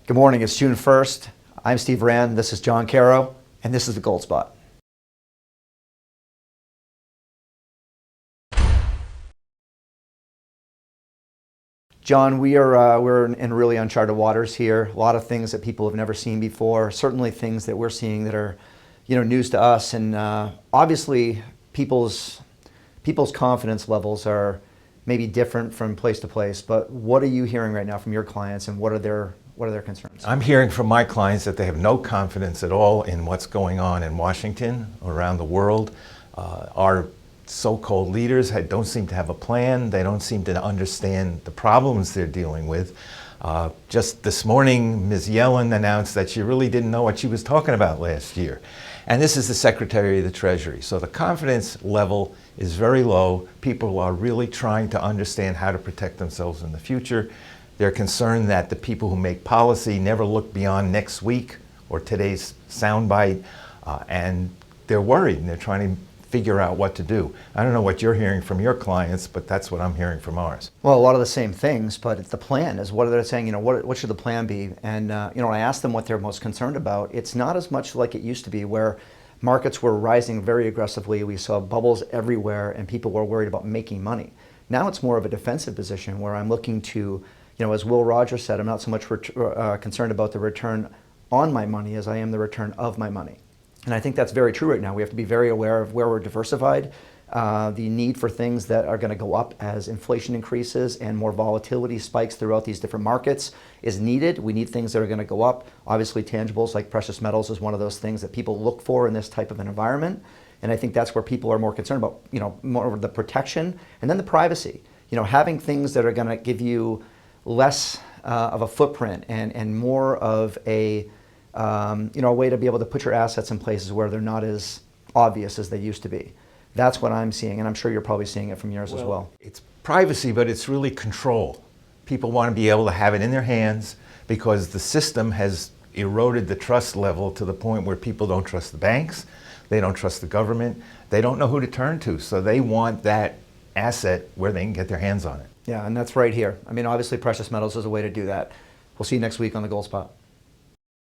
Good morning, it's June 1st. I'm Steve Rand, this is John Caro, and this is the Gold Spot. John, we're in really uncharted waters here. A lot of things that people have never seen before, certainly things that we're seeing that are news to us, and obviously people's confidence levels are maybe different from place to place, but what are you hearing right now from your clients, and what are their concerns? I'm hearing from my clients that they have no confidence at all in what's going on in Washington, around the world. Our so-called leaders don't seem to have a plan. They don't seem to understand the problems they're dealing with. Just this morning, Ms. Yellen announced that she really didn't know what she was talking about last year. And this is the Secretary of the Treasury. So the confidence level is very low. People are really trying to understand how to protect themselves in the future. They're concerned that the people who make policy never look beyond next week or today's soundbite, and they're worried and they're trying to figure out what to do. I don't know what you're hearing from your clients, but that's what I'm hearing from ours. Well, a lot of the same things, but the plan is what they're saying, what should the plan be? And I asked them what they're most concerned about. It's not as much like it used to be where markets were rising very aggressively. We saw bubbles everywhere and people were worried about making money. Now it's more of a defensive position where I'm looking to, as Will Rogers said, I'm not so much concerned about the return on my money as I am the return of my money. And I think that's very true right now. We have to be very aware of where we're diversified, the need for things that are going to go up as inflation increases and more volatility spikes throughout these different markets is needed. We need things that are going to go up. Obviously, tangibles like precious metals is one of those things that people look for in this type of an environment. And I think that's where people are more concerned about, more of the protection and then the privacy. Having things that are going to give you less of a footprint and more of a way to be able to put your assets in places where they're not as obvious as they used to be. That's what I'm seeing, and I'm sure you're probably seeing it from yours as well. It's privacy, but it's really control. People want to be able to have it in their hands because the system has eroded the trust level to the point where people don't trust the banks, they don't trust the government, they don't know who to turn to, so they want that asset where they can get their hands on it. Yeah, and that's right here. Obviously precious metals is a way to do that. We'll see you next week on the Gold Spot.